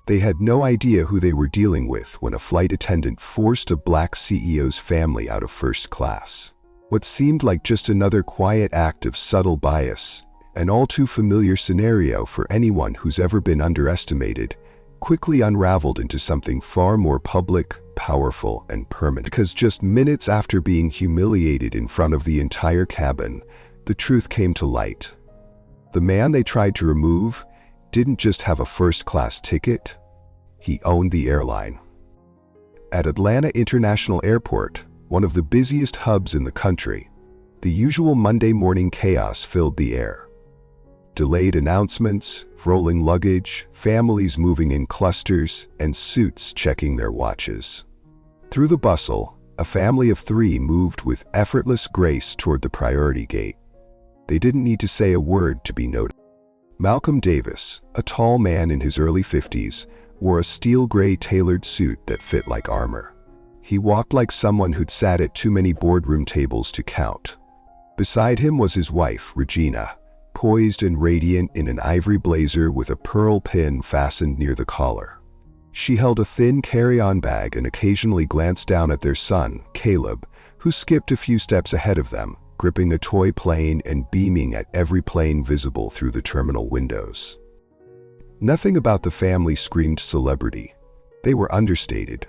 They had no idea who they were dealing with when a flight attendant forced a black CEO's family out of first class. What seemed like just another quiet act of subtle bias, an all too familiar scenario for anyone who's ever been underestimated, quickly unraveled into something far more public, powerful, and permanent. Because just minutes after being humiliated in front of the entire cabin, the truth came to light. The man they tried to remove didn't just have a first-class ticket, he owned the airline. At Atlanta International Airport, one of the busiest hubs in the country, the usual Monday morning chaos filled the air. Delayed announcements, rolling luggage, families moving in clusters, and suits checking their watches. Through the bustle, a family of 3 moved with effortless grace toward the priority gate. They didn't need to say a word to be noticed. Malcolm Davis, a tall man in his early 50s, wore a steel gray tailored suit that fit like armor. He walked like someone who'd sat at too many boardroom tables to count. Beside him was his wife, Regina, poised and radiant in an ivory blazer with a pearl pin fastened near the collar. She held a thin carry-on bag and occasionally glanced down at their son, Caleb, who skipped a few steps ahead of them, gripping a toy plane and beaming at every plane visible through the terminal windows. Nothing about the family screamed celebrity. They were understated.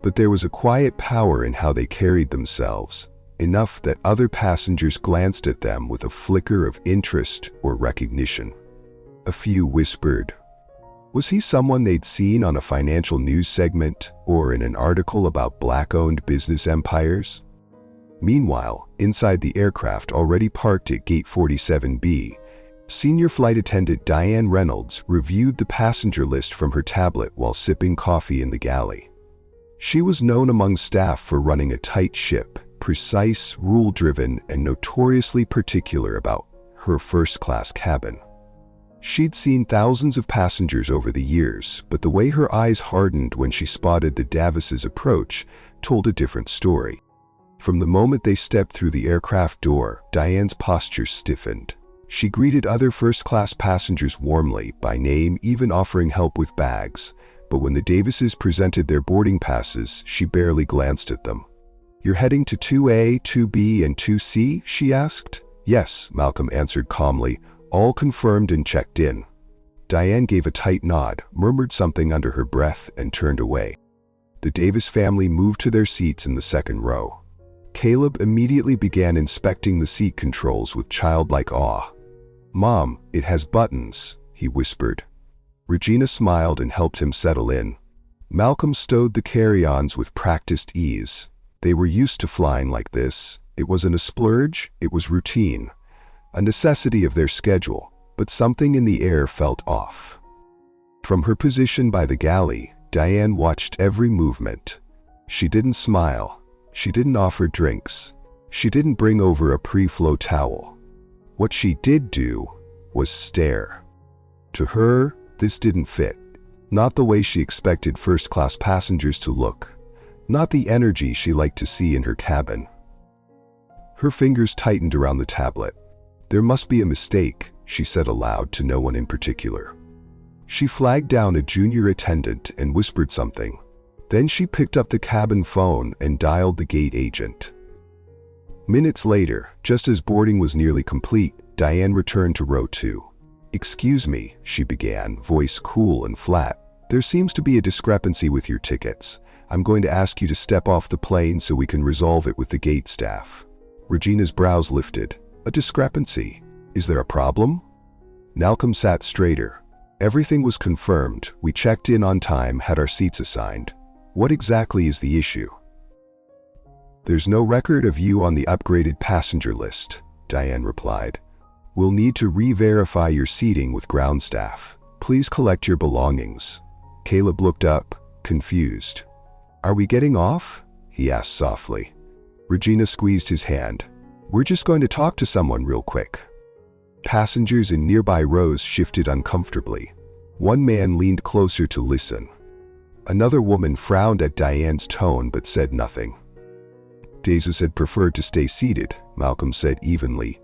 But there was a quiet power in how they carried themselves, enough that other passengers glanced at them with a flicker of interest or recognition. A few whispered, "Was he someone they'd seen on a financial news segment or in an article about black-owned business empires?" Meanwhile, inside the aircraft already parked at Gate 47B, Senior Flight Attendant Diane Reynolds reviewed the passenger list from her tablet while sipping coffee in the galley. She was known among staff for running a tight ship, precise, rule-driven, and notoriously particular about her first-class cabin. She'd seen thousands of passengers over the years, but the way her eyes hardened when she spotted the Davises' approach told a different story. From the moment they stepped through the aircraft door, Diane's posture stiffened. She greeted other first-class passengers warmly, by name, even offering help with bags, but when the Davises presented their boarding passes, she barely glanced at them. "You're heading to 2A, 2B, and 2C?" she asked. "Yes," Malcolm answered calmly, all confirmed and checked in. Diane gave a tight nod, murmured something under her breath, and turned away. The Davis family moved to their seats in the second row. Caleb immediately began inspecting the seat controls with childlike awe. "Mom, it has buttons," he whispered. Regina smiled and helped him settle in. Malcolm stowed the carry-ons with practiced ease. They were used to flying like this. It wasn't a splurge, it was routine. A necessity of their schedule, but something in the air felt off. From her position by the galley, Diane watched every movement. She didn't smile. She didn't offer drinks. She didn't bring over a pre-flow towel. What she did do was stare. To her, this didn't fit. Not the way she expected first-class passengers to look. Not the energy she liked to see in her cabin. Her fingers tightened around the tablet. "There must be a mistake," she said aloud to no one in particular. She flagged down a junior attendant and whispered something. Then she picked up the cabin phone and dialed the gate agent. Minutes later, just as boarding was nearly complete, Diane returned to row 2. "Excuse me," she began, voice cool and flat. "There seems to be a discrepancy with your tickets. I'm going to ask you to step off the plane so we can resolve it with the gate staff." Regina's brows lifted. "A discrepancy? Is there a problem?" Malcolm sat straighter. "Everything was confirmed. We checked in on time, had our seats assigned. What exactly is the issue?" "There's no record of you on the upgraded passenger list," Diane replied. "We'll need to re-verify your seating with ground staff. Please collect your belongings." Caleb looked up, confused. "Are we getting off?" he asked softly. Regina squeezed his hand. "We're just going to talk to someone real quick." Passengers in nearby rows shifted uncomfortably. One man leaned closer to listen. Another woman frowned at Diane's tone but said nothing. "Davis had preferred to stay seated," Malcolm said evenly.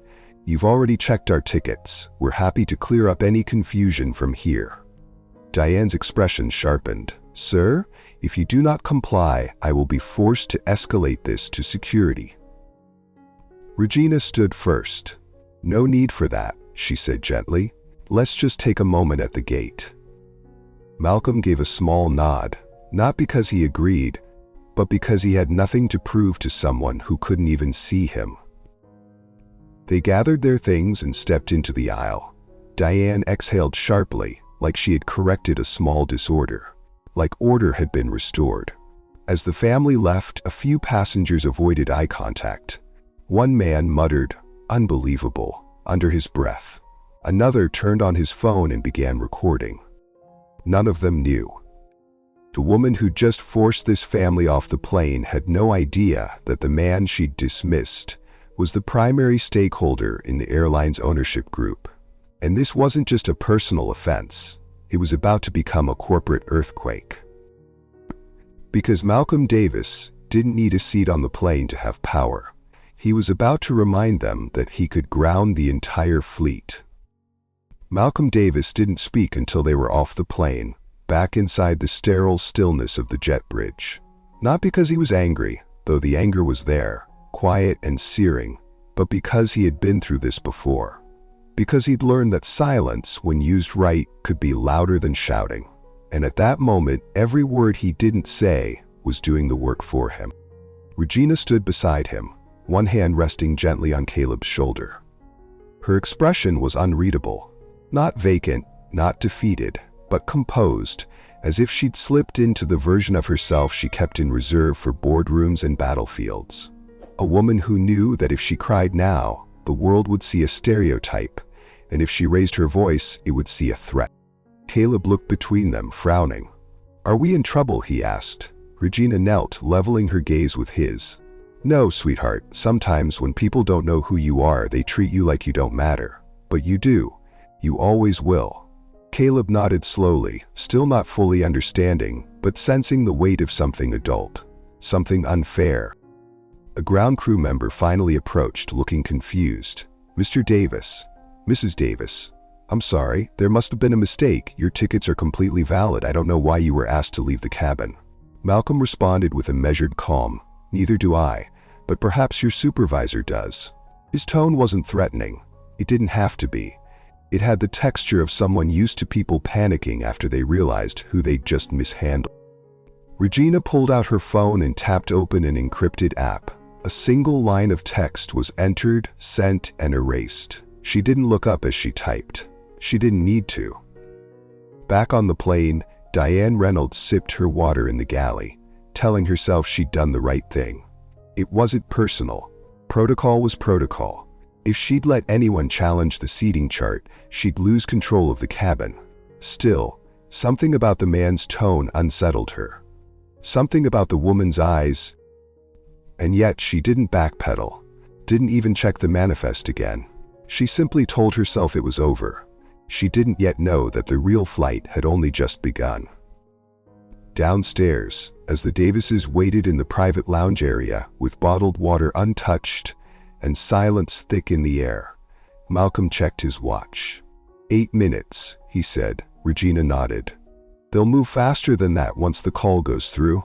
"You've already checked our tickets. We're happy to clear up any confusion from here." Diane's expression sharpened. "Sir, if you do not comply, I will be forced to escalate this to security." Regina stood first. "No need for that," she said gently. "Let's just take a moment at the gate." Malcolm gave a small nod, not because he agreed, but because he had nothing to prove to someone who couldn't even see him. They gathered their things and stepped into the aisle. Diane exhaled sharply, like she had corrected a small disorder, like order had been restored. As the family left, a few passengers avoided eye contact. One man muttered, "Unbelievable," under his breath. Another turned on his phone and began recording. None of them knew. The woman who just forced this family off the plane had no idea that the man she'd dismissed was the primary stakeholder in the airline's ownership group. And this wasn't just a personal offense. It was about to become a corporate earthquake. Because Malcolm Davis didn't need a seat on the plane to have power. He was about to remind them that he could ground the entire fleet. Malcolm Davis didn't speak until they were off the plane, back inside the sterile stillness of the jet bridge. Not because he was angry, though the anger was there, quiet and searing, but because he had been through this before. Because he'd learned that silence, when used right, could be louder than shouting. And at that moment, every word he didn't say was doing the work for him. Regina stood beside him, one hand resting gently on Caleb's shoulder. Her expression was unreadable. Not vacant, not defeated, but composed, as if she'd slipped into the version of herself she kept in reserve for boardrooms and battlefields. A woman who knew that if she cried now, the world would see a stereotype, and if she raised her voice, it would see a threat. Caleb looked between them, frowning. "Are we in trouble?" he asked. Regina knelt, leveling her gaze with his. "No, sweetheart, sometimes when people don't know who you are, they treat you like you don't matter. But you do. You always will." Caleb nodded slowly, still not fully understanding, but sensing the weight of something adult, something unfair. A ground crew member finally approached, looking confused. "Mr. Davis, Mrs. Davis, I'm sorry, there must have been a mistake. Your tickets are completely valid. I don't know why you were asked to leave the cabin." Malcolm responded with a measured calm. "Neither do I, but perhaps your supervisor does." His tone wasn't threatening. It didn't have to be. It had the texture of someone used to people panicking after they realized who they'd just mishandled. Regina pulled out her phone and tapped open an encrypted app. A single line of text was entered, sent, and erased. She didn't look up as she typed. She didn't need to. Back on the plane, Diane Reynolds sipped her water in the galley, telling herself she'd done the right thing. It wasn't personal. Protocol was protocol. If she'd let anyone challenge the seating chart, she'd lose control of the cabin. Still, something about the man's tone unsettled her. Something about the woman's eyes. And yet she didn't backpedal, didn't even check the manifest again. She simply told herself it was over. She didn't yet know that the real flight had only just begun. Downstairs, as the Davises waited in the private lounge area with bottled water untouched and silence thick in the air, Malcolm checked his watch. 8 minutes, he said. Regina nodded. "They'll move faster than that once the call goes through."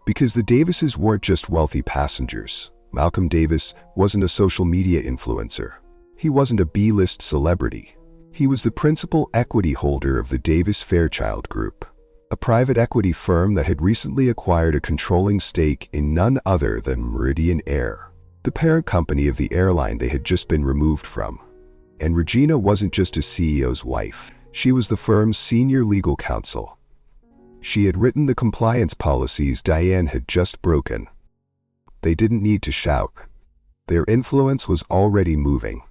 Because the Davises weren't just wealthy passengers. Malcolm Davis wasn't a social media influencer. He wasn't a B-list celebrity. He was the principal equity holder of the Davis Fairchild Group, a private equity firm that had recently acquired a controlling stake in none other than Meridian Air, the parent company of the airline they had just been removed from. And Regina wasn't just a CEO's wife. She was the firm's senior legal counsel. She had written the compliance policies Diane had just broken. They didn't need to shout. Their influence was already moving.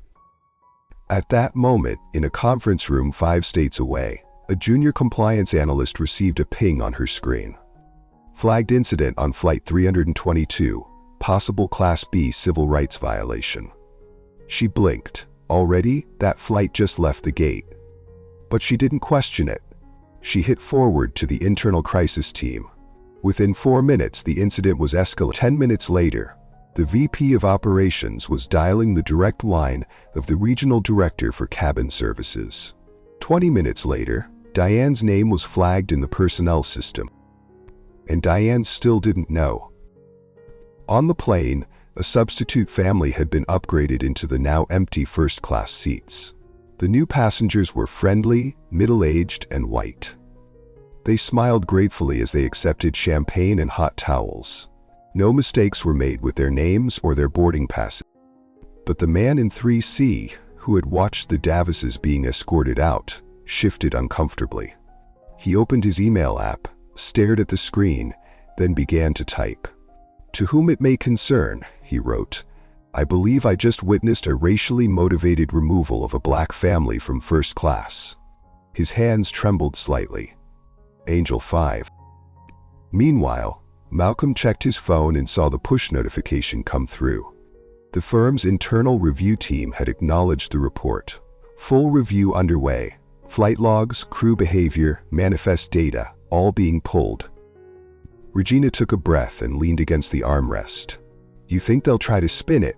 At that moment, in a conference room 5 states away, a junior compliance analyst received a ping on her screen. Flagged incident on Flight 322, possible Class B civil rights violation. She blinked. Already, that flight just left the gate. But she didn't question it. She hit forward to the internal crisis team. Within 4 minutes, the incident was escalated. 10 minutes later, the VP of Operations was dialing the direct line of the Regional Director for Cabin Services. 20 minutes later, Diane's name was flagged in the personnel system, and Diane still didn't know. On the plane, a substitute family had been upgraded into the now empty first-class seats. The new passengers were friendly, middle-aged, and white. They smiled gratefully as they accepted champagne and hot towels. No mistakes were made with their names or their boarding passes. But the man in 3C, who had watched the Davises being escorted out, shifted uncomfortably. He opened his email app, stared at the screen, then began to type. "To whom it may concern," he wrote, "I believe I just witnessed a racially motivated removal of a black family from first class." His hands trembled slightly. Angel 5. Meanwhile, Malcolm checked his phone and saw the push notification come through. The firm's internal review team had acknowledged the report. Full review underway. Flight logs, crew behavior, manifest data, all being pulled. Regina took a breath and leaned against the armrest. "You think they'll try to spin it?"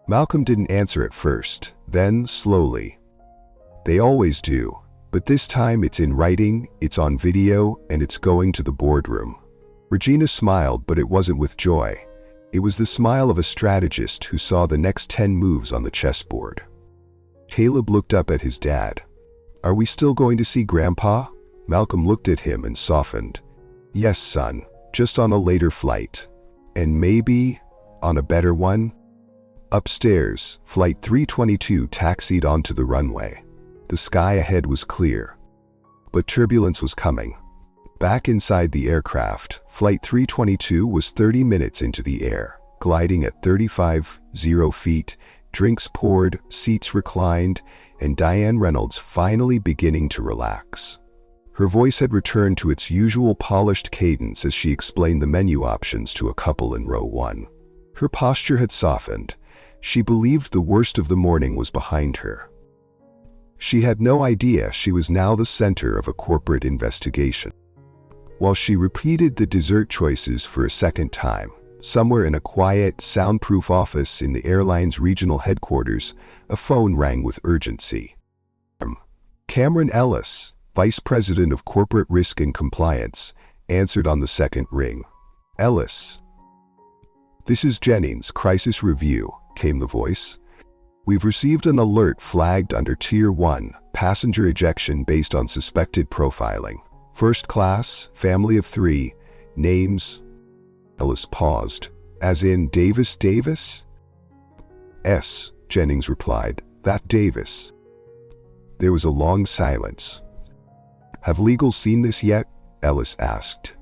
Malcolm didn't answer at first, then slowly. "They always do, but this time it's in writing, it's on video, and it's going to the boardroom." Regina smiled, but it wasn't with joy. It was the smile of a strategist who saw the next 10 moves on the chessboard. Caleb looked up at his dad. "Are we still going to see Grandpa?" Malcolm looked at him and softened. "Yes, son, just on a later flight. And maybe on a better one." Upstairs, Flight 322 taxied onto the runway. The sky ahead was clear, but turbulence was coming. Back inside the aircraft, Flight 322 was 30 minutes into the air, gliding at 35,000 feet, drinks poured, seats reclined, and Diane Reynolds finally beginning to relax. Her voice had returned to its usual polished cadence as she explained the menu options to a couple in row 1. Her posture had softened. She believed the worst of the morning was behind her. She had no idea she was now the center of a corporate investigation. While she repeated the dessert choices for a second time, somewhere in a quiet, soundproof office in the airline's regional headquarters, a phone rang with urgency. Cameron Ellis, Vice President of Corporate Risk and Compliance, answered on the second ring. "Ellis." "This is Jennings, Crisis Review," came the voice. "We've received an alert flagged under Tier 1, passenger ejection based on suspected profiling. First class, family of 3, names..." Ellis paused. "As in Davis Davis?" "S," Jennings replied. "That Davis." There was a long silence. "Have legal seen this yet?" Ellis asked.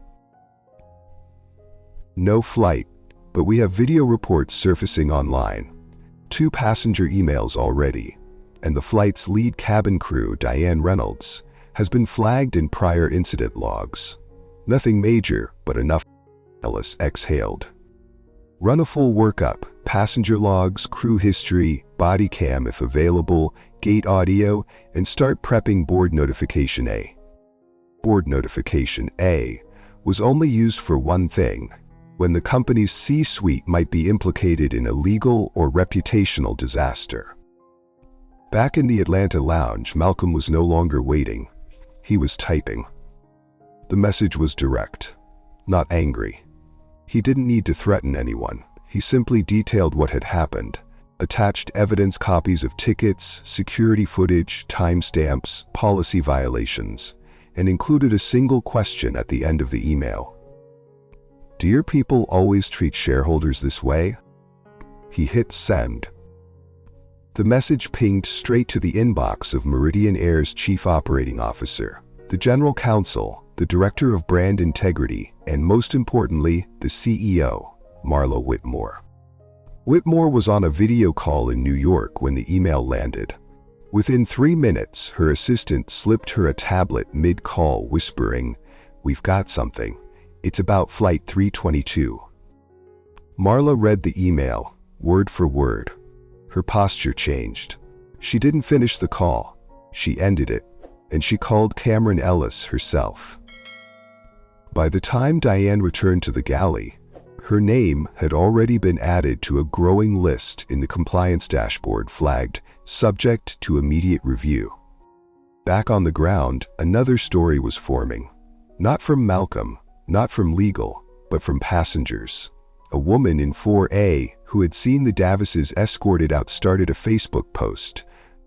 "No flight, but we have video reports surfacing online. 2 passenger emails already, and the flight's lead cabin crew, Diane Reynolds, has been flagged in prior incident logs. Nothing major, but enough." Ellis exhaled. "Run a full workup, passenger logs, crew history, body cam if available, gate audio, and start prepping board notification A." Board notification A was only used for one thing: when the company's C-suite might be implicated in a legal or reputational disaster. Back in the Atlanta lounge, Malcolm was no longer waiting. He was typing. The message was direct, not angry. He didn't need to threaten anyone. He simply detailed what had happened, attached evidence copies of tickets, security footage, timestamps, policy violations, and included a single question at the end of the email. "Do your people always treat shareholders this way?" He hit send. The message pinged straight to the inbox of Meridian Air's Chief Operating Officer, the General Counsel, the Director of Brand Integrity, and most importantly, the CEO, Marla Whitmore. Whitmore was on a video call in New York when the email landed. Within 3 minutes, her assistant slipped her a tablet mid-call, whispering, "We've got something. It's about Flight 322. Marla read the email, word for word. Her posture changed. She didn't finish the call. She ended it, and she called Cameron Ellis herself. By the time Diane returned to the galley, her name had already been added to a growing list in the compliance dashboard flagged "Subject to Immediate Review." Back on the ground, another story was forming. Not from Malcolm, not from legal, but from passengers. A woman in 4A who had seen the Davises escorted out started a Facebook post.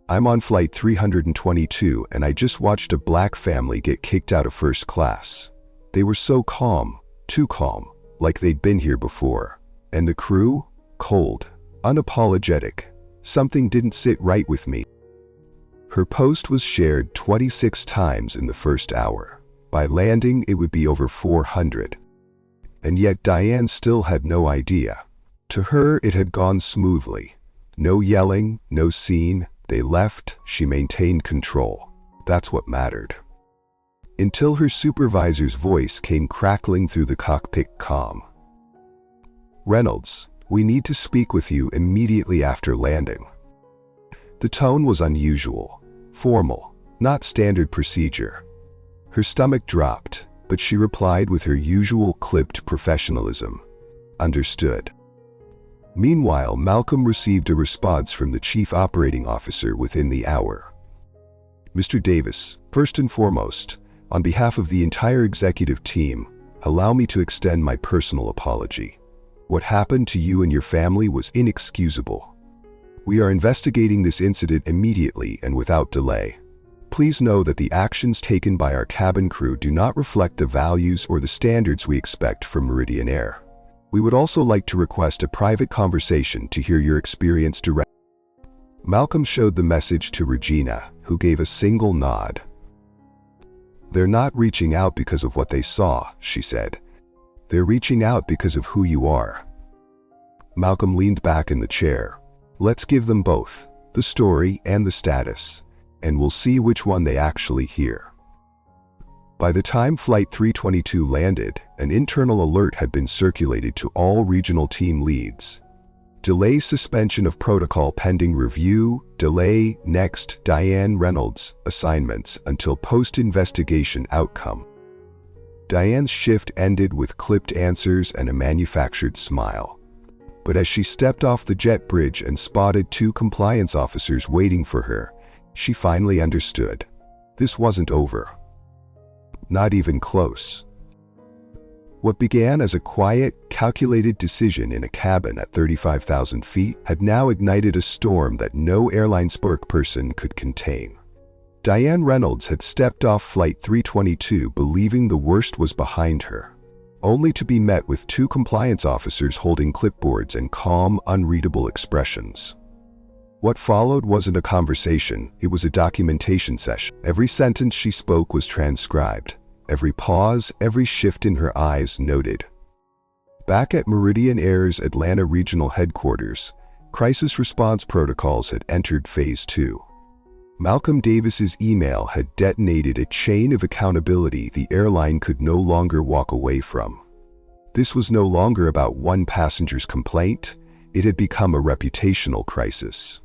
"I'm on flight 322 and I just watched a black family get kicked out of first class. They were so calm, too calm, like they'd been here before. And the crew? Cold, unapologetic. Something didn't sit right with me." Her post was shared 26 times in the first hour. By landing, it would be over 400. And yet Diane still had no idea. To her, it had gone smoothly. No yelling, no scene. They left, she maintained control. That's what mattered. Until her supervisor's voice came crackling through the cockpit comm. "Reynolds, we need to speak with you immediately after landing." The tone was unusual, formal, not standard procedure. Her stomach dropped, but she replied with her usual clipped professionalism. "Understood." Meanwhile, Malcolm received a response from the chief operating officer within the hour. "Mr. Davis, first and foremost, on behalf of the entire executive team, allow me to extend my personal apology. What happened to you and your family was inexcusable. We are investigating this incident immediately and without delay. Please know that the actions taken by our cabin crew do not reflect the values or the standards we expect from Meridian Air. We would also like to request a private conversation to hear your experience directly." Malcolm showed the message to Regina, who gave a single nod. "They're not reaching out because of what they saw," she said. "They're reaching out because of who you are." Malcolm leaned back in the chair. "Let's give them both, the story and the status, and we'll see which one they actually hear." By the time Flight 322 landed, an internal alert had been circulated to all regional team leads. "Delay suspension of protocol pending review, delay, next, Diane Reynolds, assignments until post-investigation outcome." Diane's shift ended with clipped answers and a manufactured smile. But as she stepped off the jet bridge and spotted 2 compliance officers waiting for her, she finally understood. This wasn't over. Not even close. What began as a quiet, calculated decision in a cabin at 35,000 feet had now ignited a storm that no airline spokesperson could contain. Diane Reynolds had stepped off Flight 322 believing the worst was behind her, only to be met with 2 compliance officers holding clipboards and calm, unreadable expressions. What followed wasn't a conversation, it was a documentation session. Every sentence she spoke was transcribed. Every pause, every shift in her eyes noted. Back at Meridian Air's Atlanta Regional Headquarters, crisis response protocols had entered Phase 2. Malcolm Davis's email had detonated a chain of accountability the airline could no longer walk away from. This was no longer about one passenger's complaint, it had become a reputational crisis.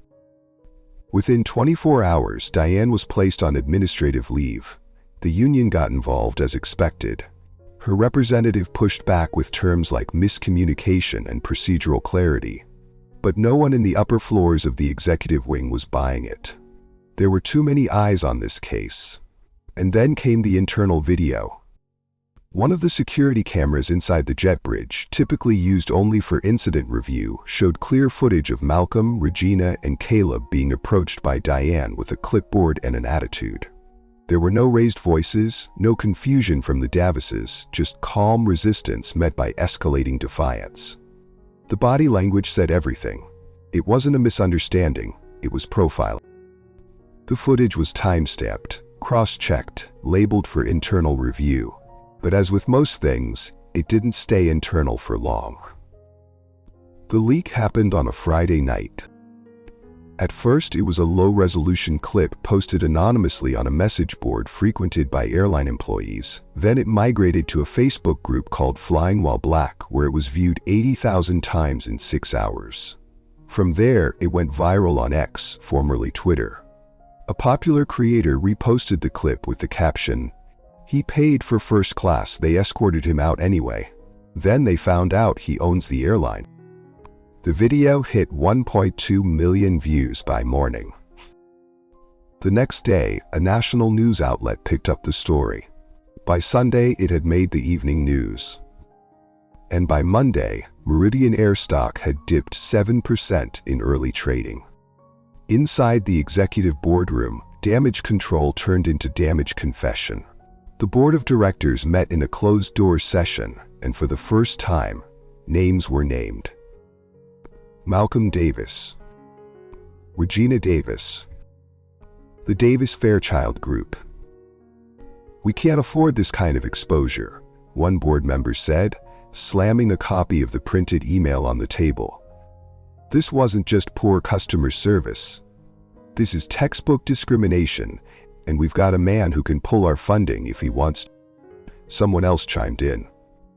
Within 24 hours, Diane was placed on administrative leave. The union got involved as expected. Her representative pushed back with terms like miscommunication and procedural clarity. But no one in the upper floors of the executive wing was buying it. There were too many eyes on this case. And then came the internal video. One of the security cameras inside the jet bridge, typically used only for incident review, showed clear footage of Malcolm, Regina, and Caleb being approached by Diane with a clipboard and an attitude. There were no raised voices, no confusion from the Davises, just calm resistance met by escalating defiance. The body language said everything. It wasn't a misunderstanding, it was profiling. The footage was time-stamped, cross-checked, labeled for internal review. But as with most things, it didn't stay internal for long. The leak happened on a Friday night. At first, it was a low-resolution clip posted anonymously on a message board frequented by airline employees. Then it migrated to a Facebook group called Flying While Black, where it was viewed 80,000 times in 6 hours. From there, it went viral on X, formerly Twitter. A popular creator reposted the clip with the caption, "He paid for first class, they escorted him out anyway. Then they found out he owns the airline." The video hit 1.2 million views by morning. The next day, a national news outlet picked up the story. By Sunday, it had made the evening news. And by Monday, Meridian Air stock had dipped 7% in early trading. Inside the executive boardroom, damage control turned into damage confession. The board of directors met in a closed-door session, and for the first time, names were named. Malcolm Davis, Regina Davis, the Davis Fairchild Group. "We can't afford this kind of exposure," one board member said, slamming a copy of the printed email on the table. "This wasn't just poor customer service. This is textbook discrimination, and we've got a man who can pull our funding if he wants." Someone else chimed in.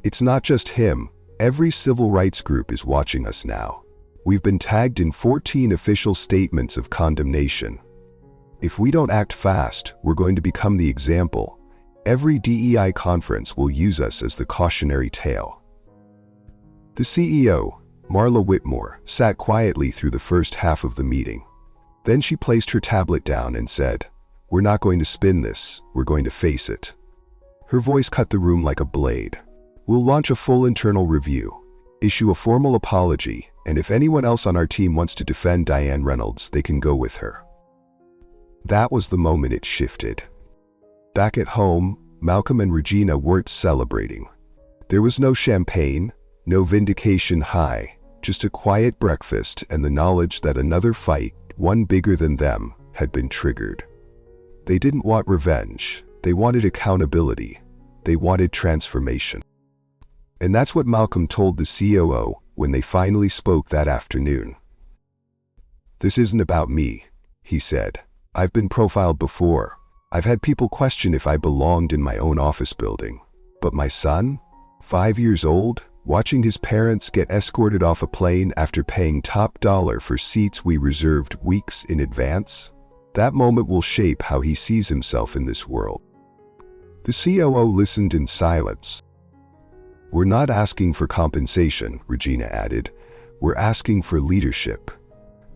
"It's not just him. Every civil rights group is watching us now. We've been tagged in 14 official statements of condemnation. If we don't act fast, we're going to become the example. Every DEI conference will use us as the cautionary tale." The CEO, Marla Whitmore, sat quietly through the first half of the meeting. Then she placed her tablet down and said, "We're not going to spin this, we're going to face it." Her voice cut the room like a blade. "We'll launch a full internal review, issue a formal apology, and if anyone else on our team wants to defend Diane Reynolds, they can go with her." That was the moment it shifted. Back at home, Malcolm and Regina weren't celebrating. There was no champagne, no vindication high, just a quiet breakfast and the knowledge that another fight, one bigger than them, had been triggered. They didn't want revenge. They wanted accountability. They wanted transformation. And that's what Malcolm told the COO when they finally spoke that afternoon. "This isn't about me," he said. "I've been profiled before. I've had people question if I belonged in my own office building. But my son, 5 years old, watching his parents get escorted off a plane after paying top dollar for seats we reserved weeks in advance, that moment will shape how he sees himself in this world." The COO listened in silence. "We're not asking for compensation," Regina added. "We're asking for leadership.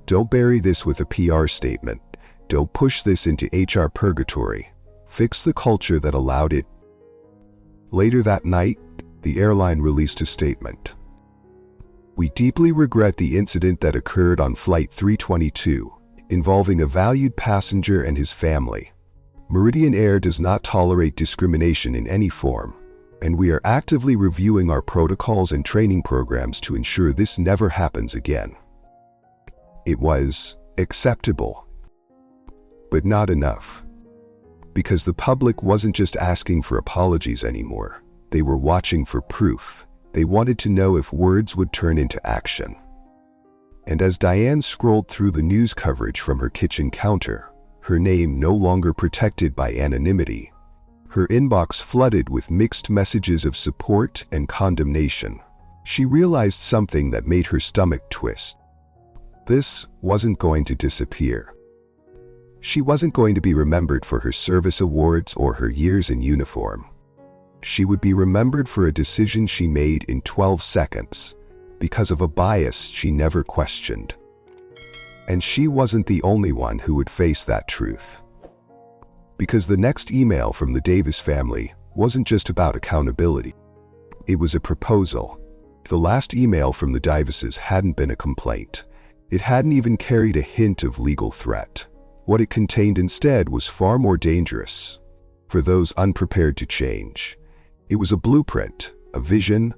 Don't bury this with a PR statement. Don't push this into HR purgatory. Fix the culture that allowed it." Later that night, the airline released a statement. "We deeply regret the incident that occurred on Flight 322, involving a valued passenger and his family. Meridian Air does not tolerate discrimination in any form, and we are actively reviewing our protocols and training programs to ensure this never happens again." It was acceptable, but not enough. Because the public wasn't just asking for apologies anymore. They were watching for proof. They wanted to know if words would turn into action. And as Diane scrolled through the news coverage from her kitchen counter, her name no longer protected by anonymity, her inbox flooded with mixed messages of support and condemnation, she realized something that made her stomach twist. This wasn't going to disappear. She wasn't going to be remembered for her service awards or her years in uniform. She would be remembered for a decision she made in 12 seconds, because of a bias she never questioned. And she wasn't the only one who would face that truth. Because the next email from the Davis family wasn't just about accountability. It was a proposal. The last email from the Davises hadn't been a complaint. It hadn't even carried a hint of legal threat. What it contained instead was far more dangerous for those unprepared to change. It was a blueprint, a vision,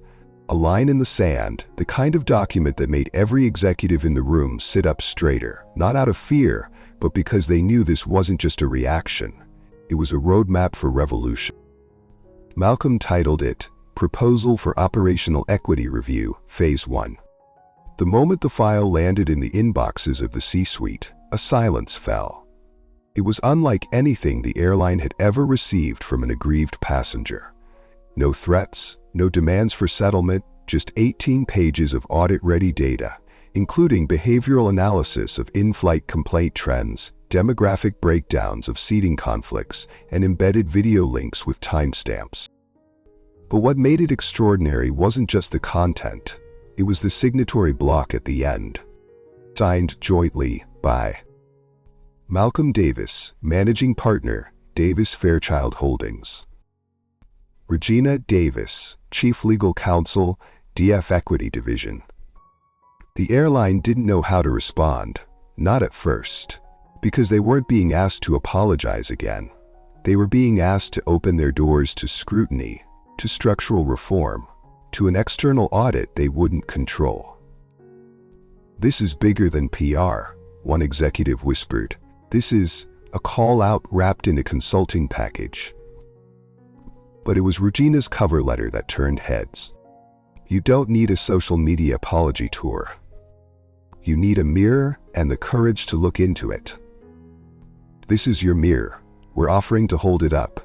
a line in the sand, the kind of document that made every executive in the room sit up straighter, not out of fear, but because they knew this wasn't just a reaction. It was a roadmap for revolution. Malcolm titled it, Proposal for Operational Equity Review, Phase 1. The moment the file landed in the inboxes of the C-suite, a silence fell. It was unlike anything the airline had ever received from an aggrieved passenger. No threats, no demands for settlement, just 18 pages of audit-ready data, including behavioral analysis of in-flight complaint trends, demographic breakdowns of seating conflicts, and embedded video links with timestamps. But what made it extraordinary wasn't just the content, it was the signatory block at the end. Signed jointly by Malcolm Davis, Managing Partner, Davis Fairchild Holdings. Regina Davis, Chief Legal Counsel, DF Equity Division. The airline didn't know how to respond, not at first, because they weren't being asked to apologize again. They were being asked to open their doors to scrutiny, to structural reform, to an external audit they wouldn't control. "This is bigger than PR," one executive whispered. "This is a call-out wrapped in a consulting package." But it was Regina's cover letter that turned heads. You don't need a social media apology tour. You need a mirror and the courage to look into it. "This is your mirror. We're offering to hold it up.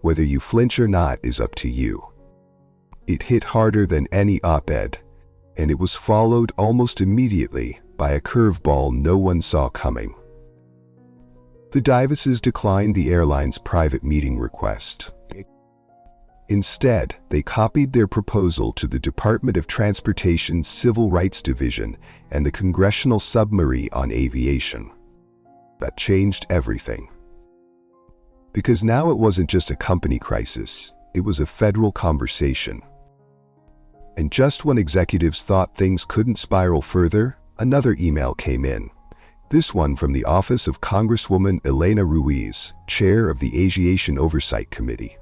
Whether you flinch or not is up to you." It hit harder than any op-ed, and it was followed almost immediately by a curveball no one saw coming. The Davises declined the airline's private meeting request. Instead, they copied their proposal to the Department of Transportation's Civil Rights Division and the Congressional Subcommittee on Aviation. That changed everything. Because now it wasn't just a company crisis, it was a federal conversation. And just when executives thought things couldn't spiral further, another email came in. This one from the office of Congresswoman Elena Ruiz, chair of the Aviation Oversight Committee.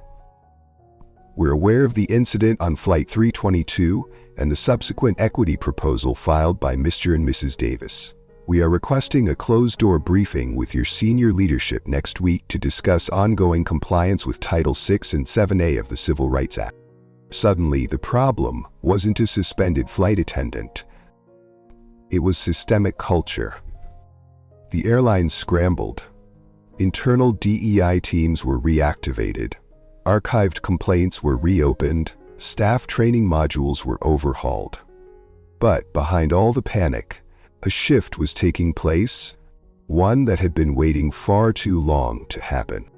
"We're aware of the incident on Flight 322 and the subsequent equity proposal filed by Mr. and Mrs. Davis. We are requesting a closed-door briefing with your senior leadership next week to discuss ongoing compliance with Title VI and 7A of the Civil Rights Act." Suddenly, the problem wasn't a suspended flight attendant. It was systemic culture. The airline scrambled. Internal DEI teams were reactivated. Archived complaints were reopened. Staff training modules were overhauled. But behind all the panic, a shift was taking place, one that had been waiting far too long to happen.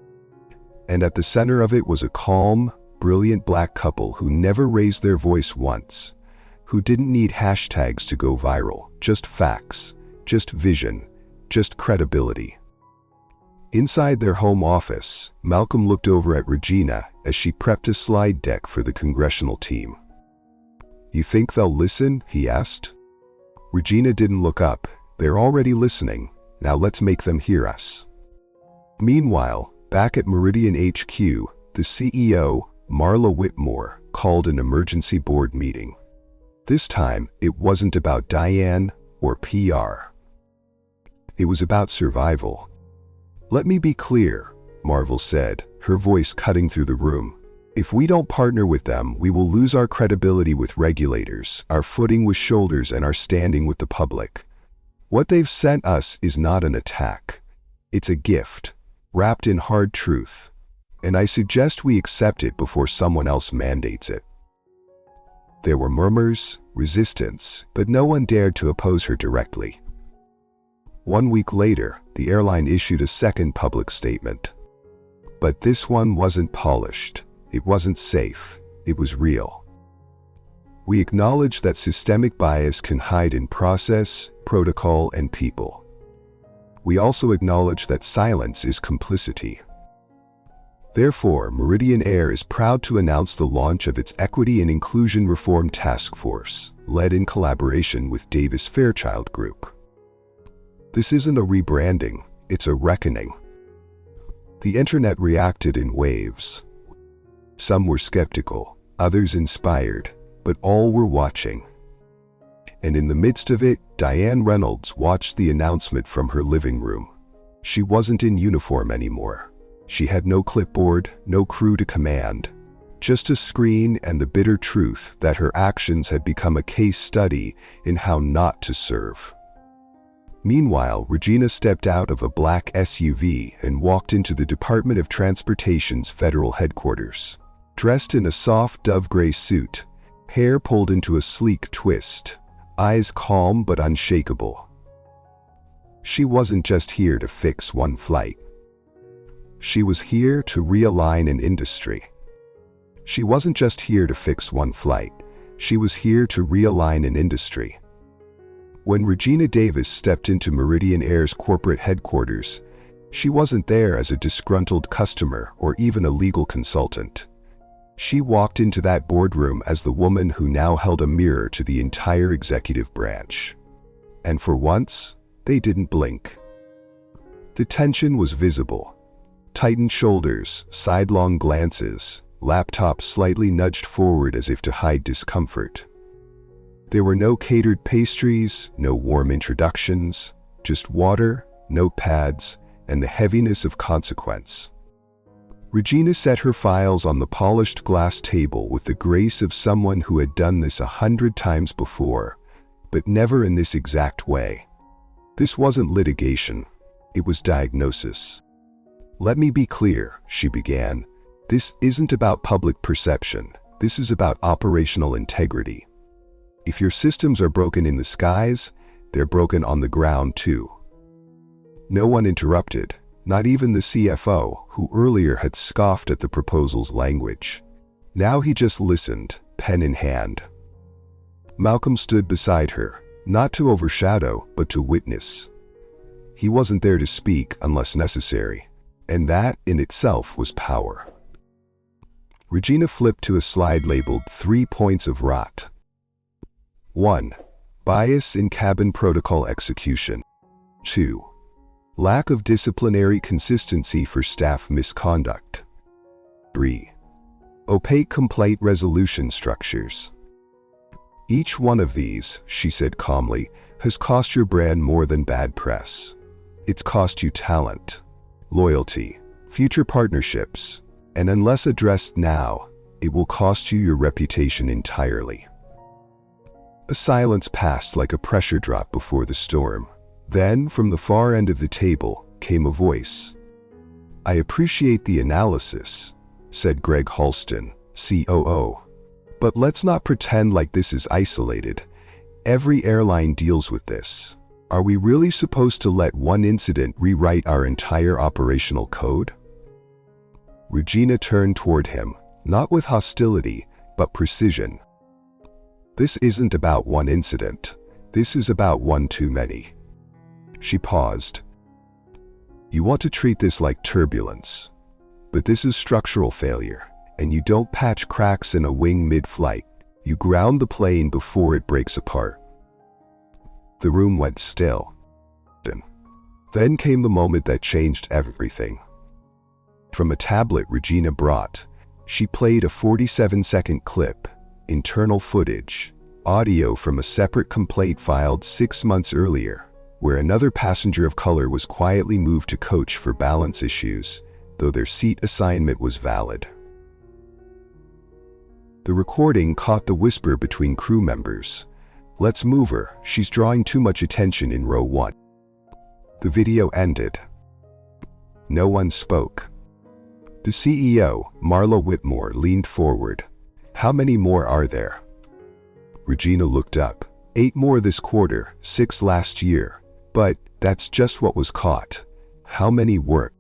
And at the center of it was a calm, brilliant black couple who never raised their voice once, who didn't need hashtags to go viral, just facts, just vision, just credibility. Inside their home office, Malcolm looked over at Regina as she prepped a slide deck for the congressional team. "You think they'll listen?" he asked. Regina didn't look up. "They're already listening. Now let's make them hear us." Meanwhile, back at Meridian HQ, the CEO, Marla Whitmore, called an emergency board meeting. This time, it wasn't about Diane or PR. It was about survival. "Let me be clear," Marvel said, her voice cutting through the room. "If we don't partner with them, we will lose our credibility with regulators, our footing with shoulders, and our standing with the public. What they've sent us is not an attack. It's a gift, wrapped in hard truth. And I suggest we accept it before someone else mandates it." There were murmurs, resistance, but no one dared to oppose her directly. 1 week later, the airline issued a second public statement. But this one wasn't polished. It wasn't safe. It was real. "We acknowledge that systemic bias can hide in process, protocol, and people. We also acknowledge that silence is complicity. Therefore, Meridian Air is proud to announce the launch of its Equity and Inclusion Reform Task Force, led in collaboration with Davis Fairchild Group. This isn't a rebranding, it's a reckoning." The internet reacted in waves. Some were skeptical, others inspired, but all were watching. And in the midst of it, Diane Reynolds watched the announcement from her living room. She wasn't in uniform anymore. She had no clipboard, no crew to command, just a screen and the bitter truth that her actions had become a case study in how not to serve. Meanwhile, Regina stepped out of a black SUV and walked into the Department of Transportation's federal headquarters. Dressed in a soft dove-gray suit, hair pulled into a sleek twist, eyes calm but unshakable. She wasn't just here to fix one flight. She was here to realign an industry. She wasn't just here to fix one flight. She was here to realign an industry. When Regina Davis stepped into Meridian Air's corporate headquarters, She wasn't there as a disgruntled customer or even a legal consultant. She walked into that boardroom as the woman who now held a mirror to the entire executive branch. And for once, they didn't blink. The tension was visible. Tightened shoulders, sidelong glances, laptop slightly nudged forward as if to hide discomfort. There were no catered pastries, no warm introductions, just water, notepads, and the heaviness of consequence. Regina set her files on the polished glass table with the grace of someone who had done this 100 times before, but never in this exact way. This wasn't litigation. It was diagnosis. "Let me be clear," she began. "This isn't about public perception. This is about operational integrity. If your systems are broken in the skies, they're broken on the ground too." No one interrupted, not even the CFO, who earlier had scoffed at the proposal's language. Now he just listened, pen in hand. Malcolm stood beside her, not to overshadow, but to witness. He wasn't there to speak unless necessary, and that in itself was power. Regina flipped to a slide labeled 3 points of rot. 1. Bias in cabin protocol execution. 2. Lack of disciplinary consistency for staff misconduct. 3. Opaque complaint resolution structures. Each one of these, she said calmly, has cost your brand more than bad press. It's cost you talent, loyalty, future partnerships, and unless addressed now, it will cost you your reputation entirely. A silence passed like a pressure drop before the storm. Then, from the far end of the table, came a voice. "I appreciate the analysis," said Greg Halston, COO. "But let's not pretend like this is isolated. Every airline deals with this. Are we really supposed to let one incident rewrite our entire operational code?" Regina turned toward him, not with hostility, but precision. "This isn't about one incident. This is about one too many." She paused. "You want to treat this like turbulence, but this is structural failure, and you don't patch cracks in a wing mid-flight. You ground the plane before it breaks apart." The room went still. Then came the moment that changed everything. From a tablet Regina brought, she played a 47-second clip, internal footage, audio from a separate complaint filed 6 months earlier, where another passenger of color was quietly moved to coach for balance issues, though their seat assignment was valid. The recording caught the whisper between crew members. "Let's move her, she's drawing too much attention in row 1. The video ended. No one spoke. The CEO, Marla Whitmore, leaned forward. "How many more are there?" Regina looked up. 8 more this quarter, 6 last year. But that's just what was caught. How many weren't?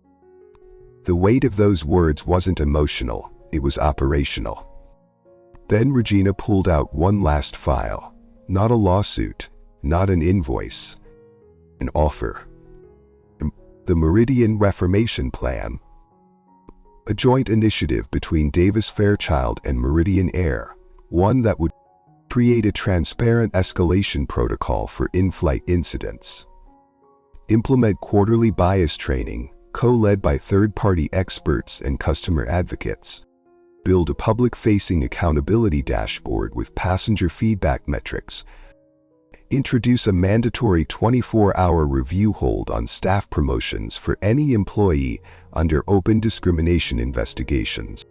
The weight of those words wasn't emotional, it was operational. Then Regina pulled out one last file. Not a lawsuit, not an invoice. An offer. The Meridian Reformation Plan. A joint initiative between Davis Fairchild and Meridian Air, one that would create a transparent escalation protocol for in-flight incidents. Implement quarterly bias training, co-led by third-party experts and customer advocates. Build a public-facing accountability dashboard with passenger feedback metrics. Introduce a mandatory 24-hour review hold on staff promotions for any employee under open discrimination investigations.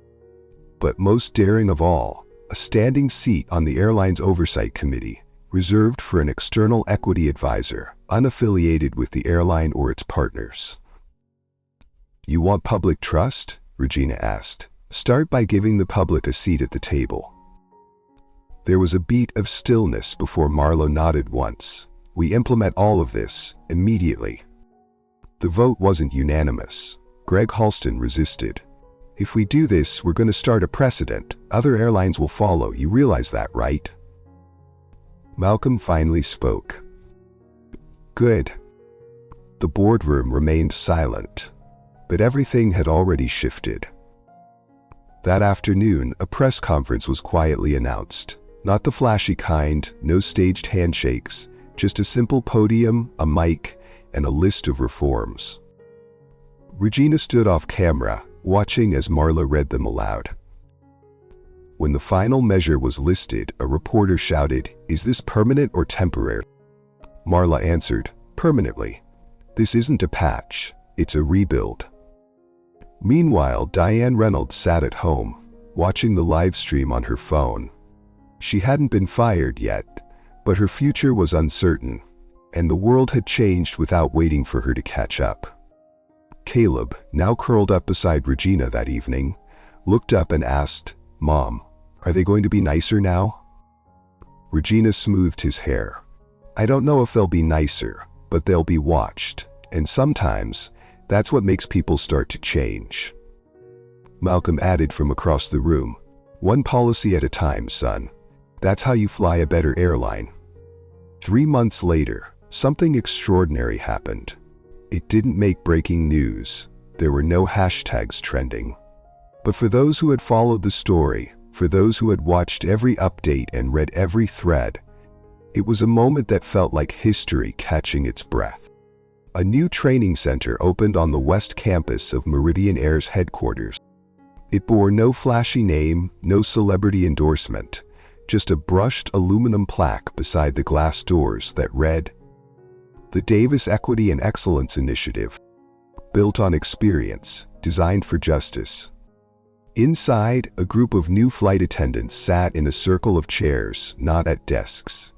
But most daring of all, a standing seat on the airline's oversight committee, reserved for an external equity advisor, unaffiliated with the airline or its partners. "You want public trust?" Regina asked. "Start by giving the public a seat at the table." There was a beat of stillness before Marlo nodded once. "We implement all of this, immediately." The vote wasn't unanimous. Greg Halston resisted. "If we do this, we're going to start a precedent. Other airlines will follow. You realize that, right?" Malcolm finally spoke. "Good." The boardroom remained silent. But everything had already shifted. That afternoon, a press conference was quietly announced. Not the flashy kind, no staged handshakes, just a simple podium, a mic, and a list of reforms. Regina stood off camera, watching as Marla read them aloud. When the final measure was listed, a reporter shouted, "Is this permanent or temporary?" Marla answered, "Permanently. This isn't a patch, it's a rebuild." Meanwhile, Diane Reynolds sat at home, watching the live stream on her phone. She hadn't been fired yet, but her future was uncertain, and the world had changed without waiting for her to catch up. Caleb, now curled up beside Regina that evening, looked up and asked, "Mom, are they going to be nicer now?" Regina smoothed his hair. "I don't know if they'll be nicer, but they'll be watched, and sometimes that's what makes people start to change." Malcolm added from across the room, "One policy at a time, son. That's how you fly a better airline." 3 months later, something extraordinary happened. It didn't make breaking news. There were no hashtags trending. But for those who had followed the story, for those who had watched every update and read every thread, it was a moment that felt like history catching its breath. A new training center opened on the west campus of Meridian Air's headquarters. It bore no flashy name, no celebrity endorsement, just a brushed aluminum plaque beside the glass doors that read, "The Davis Equity and Excellence Initiative, built on experience, designed for justice." Inside, a group of new flight attendants sat in a circle of chairs, not at desks.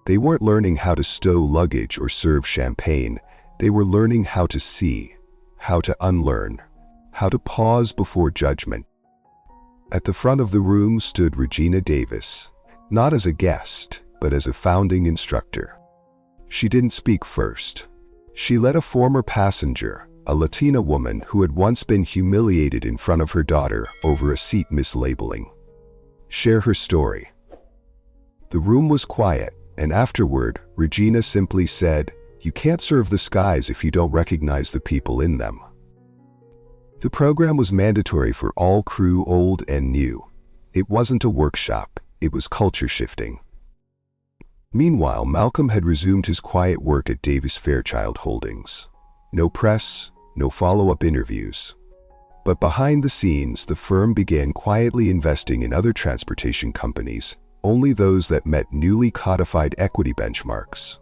They weren't learning how to stow luggage or serve champagne. They were learning how to see, how to unlearn, how to pause before judgment. At the front of the room stood Regina Davis, not as a guest, but as a founding instructor. She didn't speak first. She let a former passenger, a Latina woman who had once been humiliated in front of her daughter over a seat mislabeling, share her story. The room was quiet, and afterward, Regina simply said, "You can't serve the skies if you don't recognize the people in them." The program was mandatory for all crew, old and new. It wasn't a workshop, it was culture shifting. Meanwhile, Malcolm had resumed his quiet work at Davis Fairchild Holdings. No press, no follow-up interviews. But behind the scenes, the firm began quietly investing in other transportation companies, only those that met newly codified equity benchmarks.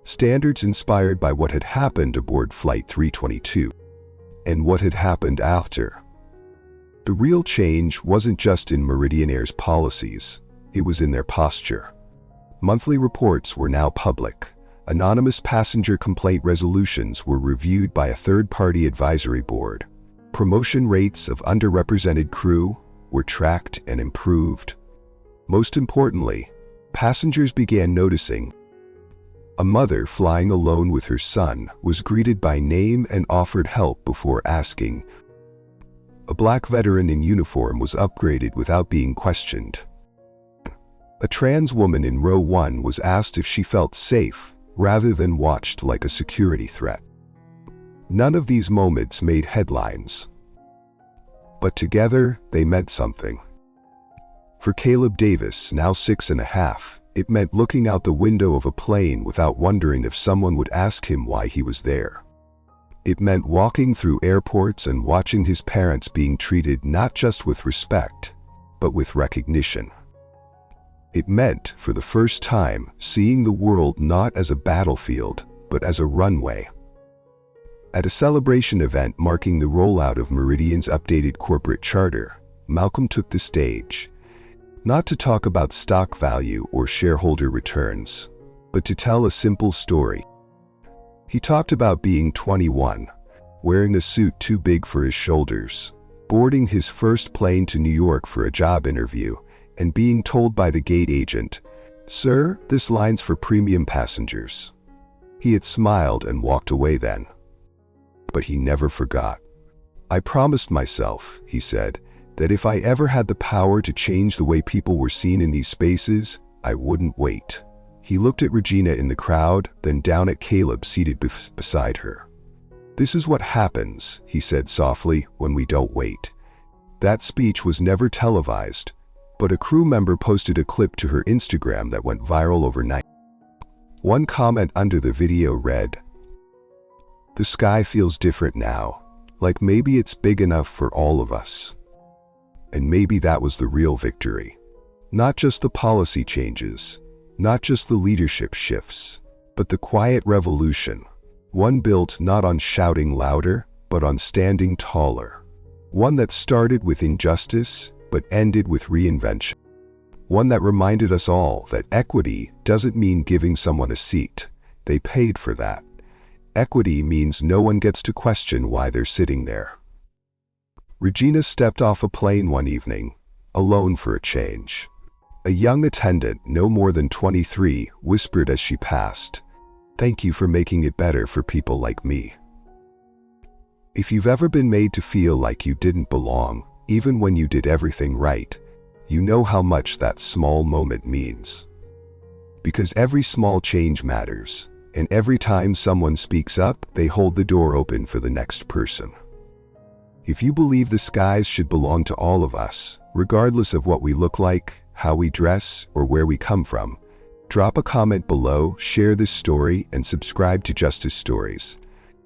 Standards inspired by what had happened aboard Flight 322, and what had happened after. The real change wasn't just in Meridian Air's policies, it was in their posture. Monthly reports were now public. Anonymous passenger complaint resolutions were reviewed by a third-party advisory board. Promotion rates of underrepresented crew were tracked and improved. Most importantly, passengers began noticing. A mother flying alone with her son was greeted by name and offered help before asking. A black veteran in uniform was upgraded without being questioned. A trans woman in row 1 was asked if she felt safe, rather than watched like a security threat. None of these moments made headlines. But together, they meant something. For Caleb Davis, now 6.5, it meant looking out the window of a plane without wondering if someone would ask him why he was there. It meant walking through airports and watching his parents being treated not just with respect, but with recognition. It meant, for the first time, seeing the world not as a battlefield, but as a runway. At a celebration event marking the rollout of Meridian's updated corporate charter, Malcolm took the stage, not to talk about stock value or shareholder returns, but to tell a simple story. He talked about being 21, wearing a suit too big for his shoulders, boarding his first plane to New York for a job interview, and being told by the gate agent, "Sir, this line's for premium passengers." He had smiled and walked away then. But he never forgot. "I promised myself," he said, "that if I ever had the power to change the way people were seen in these spaces, I wouldn't wait." He looked at Regina in the crowd, then down at Caleb seated beside her. "This is what happens," he said softly, "when we don't wait." That speech was never televised, but a crew member posted a clip to her Instagram that went viral overnight. One comment under the video read, "The sky feels different now, like maybe it's big enough for all of us." And maybe that was the real victory. Not just the policy changes, not just the leadership shifts, but the quiet revolution. One built not on shouting louder, but on standing taller. One that started with injustice, but ended with reinvention. One that reminded us all that equity doesn't mean giving someone a seat. They paid for that. Equity means no one gets to question why they're sitting there. Regina stepped off a plane one evening, alone for a change. A young attendant, no more than 23, whispered as she passed, "Thank you for making it better for people like me." If you've ever been made to feel like you didn't belong, even when you did everything right, you know how much that small moment means. Because every small change matters, and every time someone speaks up, they hold the door open for the next person. If you believe the skies should belong to all of us, regardless of what we look like, how we dress, or where we come from, drop a comment below, share this story, and subscribe to Justice Stories.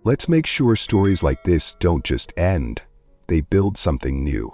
Let's make sure stories like this don't just end, they build something new.